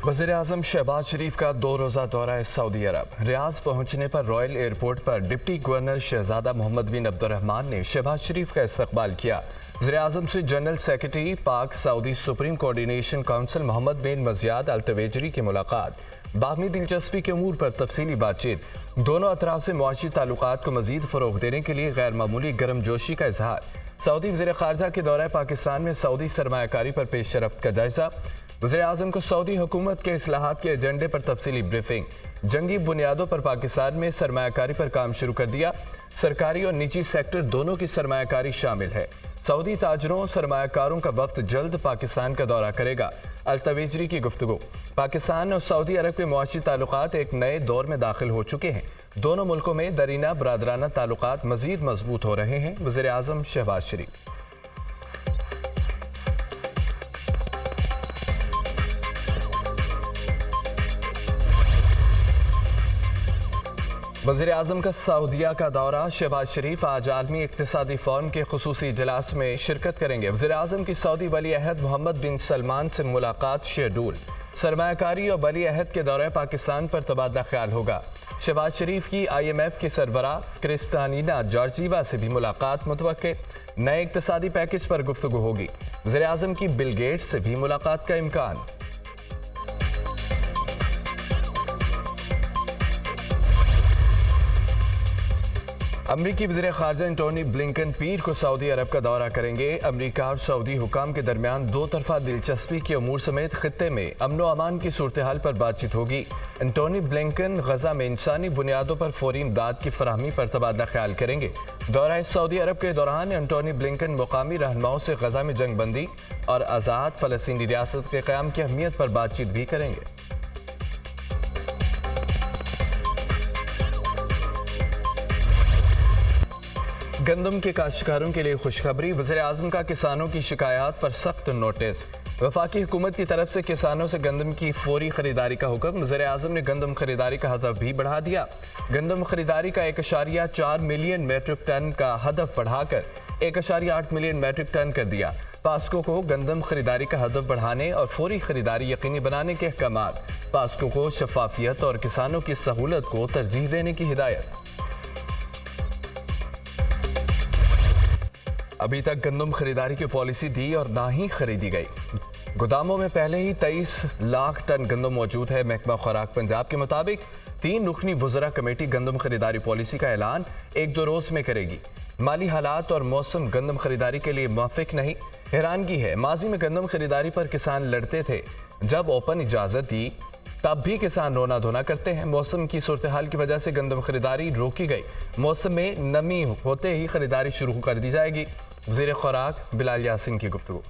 वज़ीर-ए-आज़म शहबाज शरीफ का 2 रोज़ा दौरा है सऊदी अरब। रियाज पहुंचने पर रॉयल एयरपोर्ट पर डिप्टी गवर्नर शहजादा मोहम्मद बिन अब्दुर्रहमान ने शहबाज शरीफ का इस्तकबाल किया। वज़ीर-ए-आज़म से general secretary Pak Saudi supreme coordination council Mohammed bin Maziad Al Tuwaijri की मुलाकात, बाहमी दिलचस्पी के अमूर पर तफसीली बातचीत, दोनों अतराफ से मुआशी ताल्लुकात को मज़ीद फ़रोग़ देने के लिए गैर मामूली गर्मजोशी का इजहार। सऊदी वज़ीर ख़ारजा के दौरे पाकिस्तान में सऊदी सरमायाकारी पर पेश रफ्त का जायज़ा। वज़ीर-ए-आज़म को सऊदी हुकूमत के इस्लाहात के एजेंडे पर तफसीली ब्रीफिंग। जंगी बुनियादों पर पाकिस्तान में सरमायाकारी पर काम शुरू कर दिया। सरकारी और निजी सेक्टर दोनों की सरमायाकारी शामिल है। सऊदी ताजरों सरमायाकारों का वफ्द जल्द पाकिस्तान का दौरा करेगा। अल तवेजरी की गुफ्तगू। पाकिस्तान और सऊदी अरब के मुआशी ताल्लुकात एक नए दौर में दाखिल हो चुके हैं। दोनों मुल्कों में दरीना बरादराना ताल्लुकात मजीद मजबूत हो रहे हैं। वज़ीर-ए-आज़म शहबाज शरीफ। वज़ीर-ए-आज़म का सऊदीया का दौरा। शहबाज शरीफ आज आलमी इक़्तिसादी फ़ोरम के ख़ुसूसी इजलास में शिरकत करेंगे। वज़ीर-ए-आज़म की सऊदी वली अहद मोहम्मद बिन सलमान से मुलाकात शेड्यूल। सरमायाकारी और वली अहद के दौरे पाकिस्तान पर तबादला ख्याल होगा। शहबाज शरीफ की IMF के सरबराह क्रिस्टालिना जॉर्जीवा से भी मुलाकात मुतवक्के। नए इक़्तिसादी पैकेज पर गुफ्तगू होगी। वज़ीर-ए-आज़म की बिल गेट्स से भी मुलाकात का इम्कान। अमरीकी वज़ीर ख़ारजा एंटोनी ब्लिंकन पीर को सऊदी अरब का दौरा करेंगे। अमरीका और सऊदी हुकाम के दरमियान दो तरफा दिलचस्पी के अमूर समेत खित्ते में अमन व अमान की सूरत हाल पर बातचीत होगी। एंटोनी ब्लिंकन गजा में इंसानी बुनियादों पर फौरी इमदाद की फराहमी पर तबादला ख्याल करेंगे। दौरा सऊदी अरब के दौरान एंटोनी ब्लिंकन मुकामी रहनुमाओं से गजा में जंग बंदी और आज़ाद फ़लस्तीनी रियासत के क़याम की अहमियत पर बातचीत भी करेंगे। गंदम के काश्तकारों के लिए खुशखबरी। वज़ीर-ए-आज़म का किसानों की शिकायत पर सख्त नोटिस। वफाकी हुकूमत की तरफ से किसानों से गंदम की फौरी खरीदारी का हुक्म। वज़ीर-ए-आज़म ने गंदम खरीदारी का हदफ भी बढ़ा दिया। गंदम खरीदारी का 1.4 मिलियन मेट्रिक टन का हदफ बढ़ाकर 1.8 मिलियन मेट्रिक टन कर दिया। पास्को को गंदम खरीदारी का हदफ बढ़ाने और फौरी खरीदारी यकीनी बनाने के अहकामात। पास्को को शफाफियत और किसानों की सहूलत को तरजीह देने की हिदायत। अभी तक गंदम खरीदारी की पॉलिसी दी और ना ही खरीदी गई। गोदामों में पहले ही 23 लाख टन गंदम मौजूद है। महकमा खुराक पंजाब के मुताबिक 3 रुकनी वज़रा कमेटी गंदम खरीदारी पॉलिसी का ऐलान 1-2 रोज़ में करेगी। माली हालात और मौसम गंदम खरीदारी के लिए मुवाफिक नहीं। हैरानगी है, माजी में गंदम खरीदारी पर किसान लड़ते थे। जब ओपन इजाज़त दी तब भी किसान रोना धोना करते हैं। मौसम की सूरत हाल की वजह से गंदम खरीदारी रोकी गई। मौसम में नमी होते ही खरीदारी शुरू कर दी जाएगी। वज़ीर खुराक बिलाल यासीन की गुफ्तगू।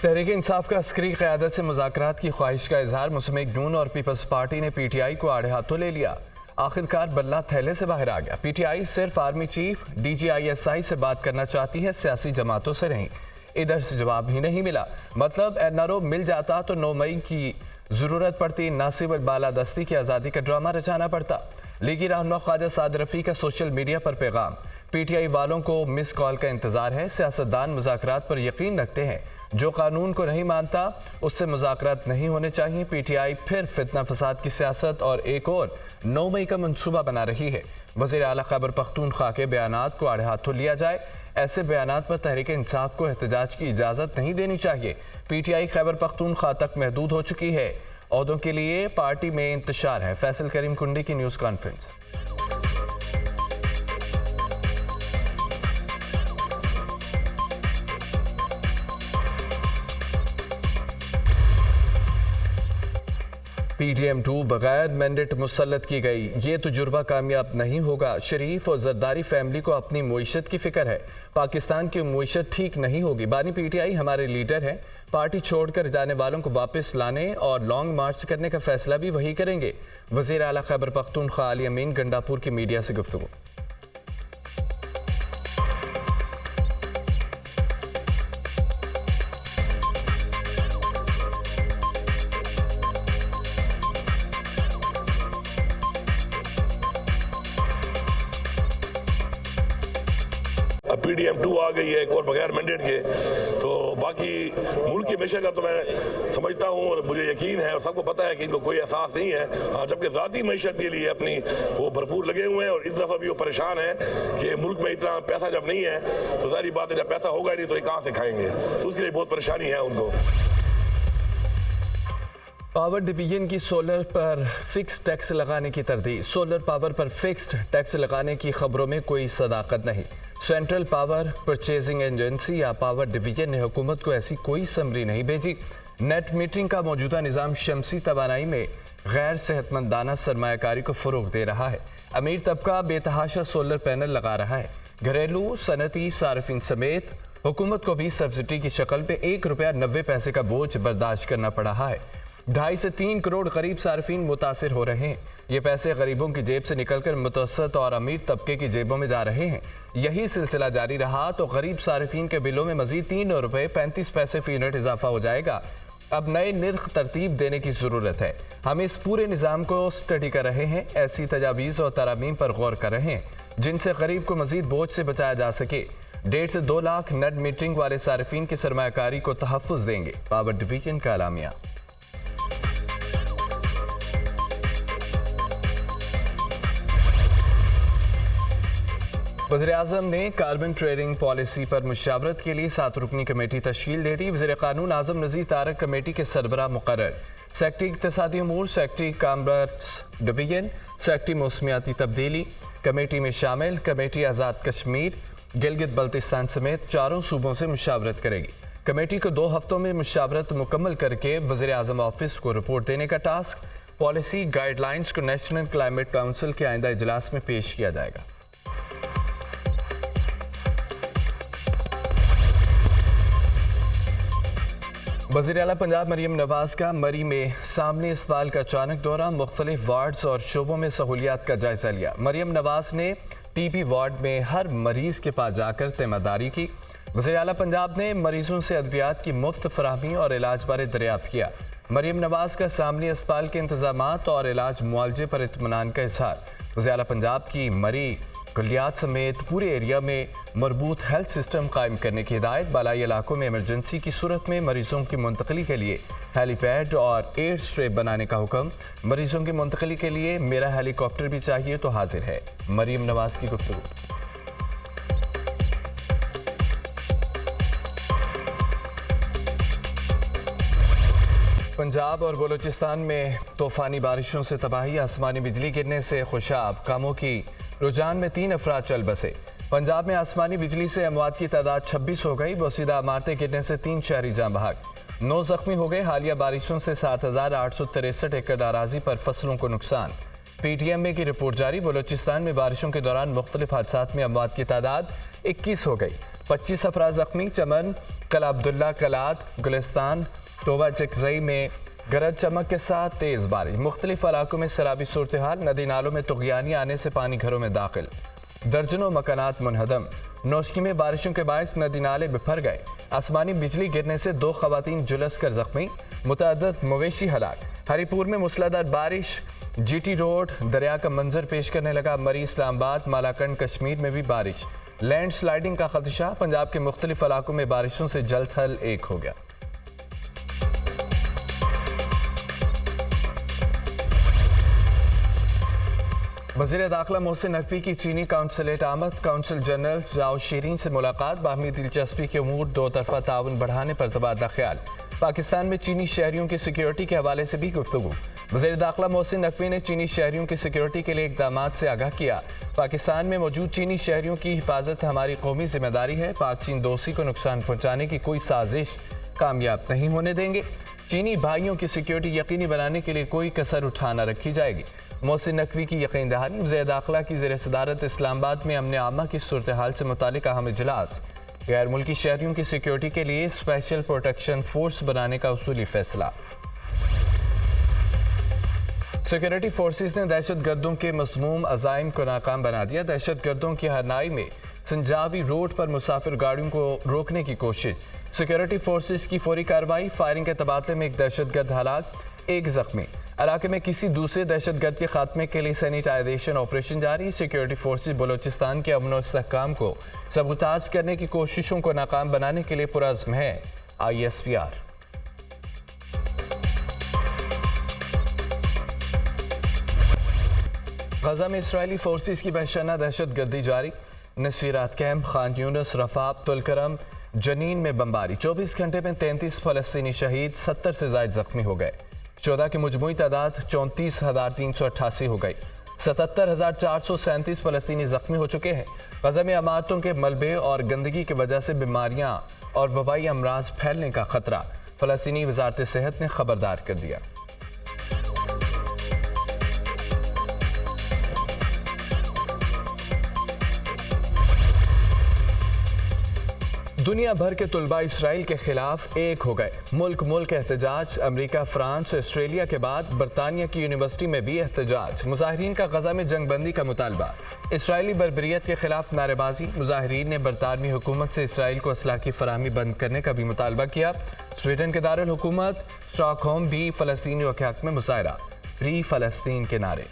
तहरीक इंसाफ का अस्करी क़यादत से मुज़ाकरात की ख्वाहिश का इजहार। मुस्लिम नून और पीपल्स पार्टी ने PTI को आड़े हाथों ले लिया। आखिरकार बल्ला थैले से बाहर आ गया। PTI सिर्फ आर्मी चीफ DGISI से बात करना चाहती है, सियासी जमातों से नहीं। इधर से जवाब ही नहीं मिला। मतलब NRO मिल जाता तो 9 मई की ज़रूरत पड़ती, ना सिर्फ बालादस्ती की आज़ादी का ड्रामा रचाना पड़ता। लीगी रहनुमा ख्वाजा साद रफ़ी का सोशल मीडिया पर पैगाम। PTI वालों को मिस कॉल का इंतज़ार है। सियासतदान मुज़ाकरात पर यकीन रखते हैं। जो कानून को नहीं मानता उससे मुज़ाकरात नहीं होने चाहिए। PTI फिर फितना फसाद की सियासत और एक और 9 मई का मंसूबा बना रही है। वज़ीर आला खैबर पख्तूनख्वा के बयानात को आड़े हाथों लिया जाए। ऐसे बयानात पर तहरीक इंसाफ को एहतजाज की इजाज़त नहीं देनी चाहिए। PTI खैबर पख्तूनख्वा तक महदूद हो चुकी है। ओहदों के लिए पार्टी में इंतशार है। फैसल करीम कुंडी की न्यूज़ कॉन्फ्रेंस। PDM2 बगैर मैंडेट मुसल्लत की गई। ये तजुर्बा कामयाब नहीं होगा। शरीफ और जरदारी फैमिली को अपनी मुईशत की फिक्र है। पाकिस्तान की मुईशत ठीक नहीं होगी। बानी PTI हमारे लीडर हैं। पार्टी छोड़कर जाने वालों को वापस लाने और लॉन्ग मार्च करने का फैसला भी वही करेंगे। वज़ीर आला खैबर पख्तूनख्वा अली अमीन गंडापुर की मीडिया से गुफ्तगू। PDM2 आ गई है एक और बगैर मैंडेट के। तो बाकी मुल्क की मैशत का तो मैं समझता हूँ और मुझे यकीन है और सबको पता है कि इनको कोई एहसास नहीं है, जबकि ज़ाती मैशत के लिए अपनी वो भरपूर लगे हुए हैं। और इस दफ़ा भी वो परेशान है कि मुल्क में इतना पैसा जब नहीं है तो सारी बात है, जब पैसा होगा नहीं तो ये कहाँ से खाएंगे, तो उसके लिए बहुत परेशानी है उनको। पावर डिवीजन की सोलर पर फिक्स टैक्स लगाने की तरदीद। सोलर पावर पर फिक्स्ड टैक्स लगाने की खबरों में कोई सदाकत नहीं। सेंट्रल पावर परचेजिंग एजेंसी या पावर डिवीजन ने हुकूमत को ऐसी कोई समरी नहीं भेजी। नेट मीटरिंग का मौजूदा निज़ाम शमसी तवानाई में गैर सेहतमंदाना सरमायाकारी को फ़रोग दे रहा है। अमीर तबका बेतहाशा सोलर पैनल लगा रहा है। घरेलू सनती सार्फिन समेत हुकूमत को भी सब्सिडी की शक्ल में ₹1.90 का बोझ बर्दाश्त करना पड़ रहा है। 2.5 से 3 करोड़ गरीब सार्फिन मुतासिर हो रहे हैं। ये पैसे गरीबों की जेब से निकलकर मुतवसत और अमीर तबके की जेबों में जा रहे हैं। यही सिलसिला जारी रहा तो गरीब सार्फिन के बिलों में मजीद ₹3.35 फी यूनिट इजाफा हो जाएगा। अब नए निर्ख तरतीब देने की ज़रूरत है। हम इस पूरे निज़ाम को स्टडी कर रहे हैं, ऐसी तजावीज़ और तरामीम पर गौर कर रहे हैं जिनसे गरीब को मजीद बोझ से बचाया जा सके। 1.5 से 2 लाख नेट मीटरिंग वाले सार्फिन की सरमायाकारी को तहफ़्फ़ुज़ देंगे। पावर डिवीजन का एलामिया। वज़ीर-ए-आज़म ने कार्बन ट्रेडिंग पॉलिसी पर मुशावरत के लिए 7 रुकनी कमेटी तश्कील दे दी। वज़ीर क़ानून आज़म नज़ीर तारक कमेटी के सरबराह मुक़र्रर। सेक्रेटरी इक़्तिसादी उमूर, सेक्रेटरी कॉमर्स डिवीजन, सेक्रेटरी मौसमियाती तब्दीली कमेटी में शामिल। कमेटी आज़ाद कश्मीर, गिलगित बल्तिस्तान समेत 4 सूबों से मुशावरत करेगी। कमेटी को 2 हफ्तों में मुशावरत मुकम्मल करके वज़ीर-ए-आज़म ऑफिस को रिपोर्ट देने का टास्क। पॉलिसी गाइडलाइंस को नेशनल क्लाइमेट काउंसिल के आइंदा इजलास में पेश किया जाएगा। वज़ीर आला पंजाब मरीम नवाज का मरी में सामने इस्पाल का अचानक दौरा। मुख्तलिफ वार्ड्स और शोबों में सहूलियात का जायजा लिया। मरीम नवाज ने TB वार्ड में हर मरीज के पास जाकर तीमारदारी की। वज़ीर आला पंजाब ने मरीजों से अद्वियात की मुफ्त फराहमी और इलाज बारे दरियाफ्त किया। मरीम नवाज का सामने अस्पताल के इंतजामात और इलाज मुआवजे पर इत्मीनान का इजहार। वज़ीर आला पंजाब की मरी कुलियात समेत पूरे एरिया में मरबूत हेल्थ सिस्टम कायम करने की हिदायत। बालाई इलाकों में इमरजेंसी की सूरत में मरीजों की मुंतकली के लिए हेलीपैड और एयर स्ट्रिप बनाने का हुक्म। मरीजों की मुंतकली के लिए मेरा हेलीकॉप्टर भी चाहिए तो हाजिर है। मरीम नवाज की गुफ्तगू। पंजाब और बलोचिस्तान में तूफानी बारिशों से तबाही, आसमानी बिजली गिरने से खुशाब। कामों की रुझान में 3 अफराद चल बसे। पंजाब में आसमानी बिजली से अमवात की तादाद 26 हो गई। बोसीदा इमारतें गिरने से 3 शहरी जान बहक, 9 जख्मी हो गए। हालिया बारिशों से 7,863 एकड़ अराजी पर फसलों को नुकसान। PTM की रिपोर्ट जारी। बलोचिस्तान में बारिशों के दौरान मुख्तलिफ हादसात में अमवात की तादाद 21 हो गई। 25 अफराद जख्मी। चमन, कला अब्दुल्ला, कलात, गुलिस्तान, तोबा चकजई में गरज चमक के साथ तेज़ बारिश। मुख्तलिफ इलाकों में सैलाबी सूरत हाल। नदी नालों में तुग़यानी आने से पानी घरों में दाखिल। दर्जनों मकानात मुनहदम। नौशकी में बारिशों के बायस नदी नाले बिफर गए। आसमानी बिजली गिरने से 2 ख़वातीन झुलस कर जख्मी। मुतअद्दिद मवेशी हलाक। हरीपुर में मूसलाधार बारिश। GT रोड दरिया का मंजर पेश करने लगा। मरी, इस्लामाबाद, मालाकंड, कश्मीर में भी बारिश। लैंड स्लाइडिंग का खदशा। पंजाब के मुख्तलिफ इलाकों में बारिशों से जल थल एक हो गया। वज़ीर दाखिला मोहसिन नकवी की चीनी काउंसलेट आमद। काउंसिल जनरल जाओ शीरीन से मुलाकात। बाहमी दिलचस्पी के उमूर, 2 तरफा ताउन बढ़ाने पर तबादला ख्याल। पाकिस्तान में चीनी शहरियों की सिक्योरिटी के हवाले से भी गुफ्तगू। वज़ीर दाखिला मोहसिन नकवी ने चीनी शहरियों की सिक्योरिटी के लिए इक़दामात से आगाह किया। पाकिस्तान में मौजूद चीनी शहरियों की हिफाजत हमारी कौमी जिम्मेदारी है। पाक चीन दोस्ती को नुकसान पहुँचाने की कोई साजिश कामयाब नहीं होने देंगे। चीनी भाइयों की सिक्योरिटी यकीनी बनाने के लिए कोई कसर उठा न रखी जाएगी। मोहसिन नकवी की यकीन दहानी। वज़ीर दाखिला की ज़ेर सदारत इस्लामाबाद में अमन आमा की सूरत हाल से मुतालिक अहम इजलास। गैर मुल्की शहरियों की सिक्योरिटी के लिए स्पेशल प्रोटेक्शन फोर्स बनाने का उसूली फैसला। सिक्योरिटी फोर्सेस ने दहशत गर्दों के मज़मूम अज़ाइम को नाकाम बना दिया। दहशत गर्दों की हरनाई में संजावी रोड पर मुसाफिर गाड़ियों को रोकने की कोशिश। सिक्योरिटी फोर्सेस की फौरी कार्रवाई। फायरिंग के तबादले में एक दहशतगर्द हलाक, 1 जख्मी। علاقے میں کسی دوسرے دہشت گرد کے خاتمے کے لیے سینیٹائزیشن آپریشن جاری. سیکیورٹی فورسز بلوچستان کے امن و استحکام کو سبوتاژ کرنے کی کوششوں کو ناکام بنانے کے لیے پرعزم ہے. ISPR. غزہ میں اسرائیلی فورسز کی وحشیانہ دہشت گردی جاری. نصفی رات کیمپ خان یونس، رفح، تلکرم، جنین میں بمباری. 24 گھنٹے میں 33 فلسطینی شہید، 70 سے زائد زخمی ہو گئے. شہداء کی مجموعی تعداد 34,388 ہو گئی. 77,437 فلسطینی زخمی ہو چکے ہیں. غزہ میں عمارتوں کے ملبے اور گندگی کی وجہ سے بیماریاں اور وبائی امراض پھیلنے کا خطرہ. فلسطینی وزارت صحت نے خبردار کر دیا. دنیا بھر کے طلباء اسرائیل کے خلاف ایک ہو گئے. ملک احتجاج. امریکہ، فرانس، آسٹریلیا کے بعد برطانیہ کی یونیورسٹی میں بھی احتجاج. مظاہرین کا غزہ میں جنگ بندی کا مطالبہ. اسرائیلی بربریت کے خلاف نعرے بازی. مظاہرین نے برطانوی حکومت سے اسرائیل کو اسلحہ کی فراہمی بند کرنے کا بھی مطالبہ کیا. سویڈن کے دارالحکومت اسٹاک ہوم بھی فلسطینیوں کے حق میں مظاہرہ. فری فلسطین کے نعرے.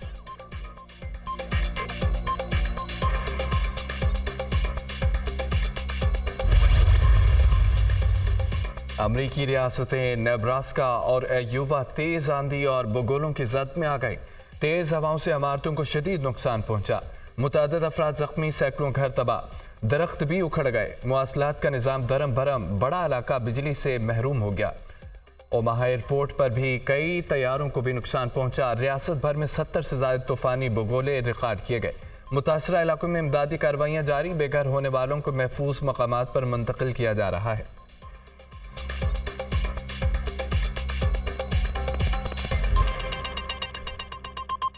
امریکی ریاستیں نیبراسکا اور ایووا تیز آندھی اور بگولوں کی زد میں آ گئی. تیز ہواؤں سے عمارتوں کو شدید نقصان پہنچا. متعدد افراد زخمی، سینکڑوں گھر تباہ. درخت بھی اکھڑ گئے. مواصلات کا نظام درم برم. بڑا علاقہ بجلی سے محروم ہو گیا. اوماہا ایئرپورٹ پر بھی کئی طیاروں کو بھی نقصان پہنچا. ریاست بھر میں 70 سے زائد طوفانی بگولے ریکارڈ کیے گئے. متاثرہ علاقوں میں امدادی کارروائیاں جاری. بے گھر ہونے والوں کو محفوظ مقامات پر منتقل کیا جا رہا ہے.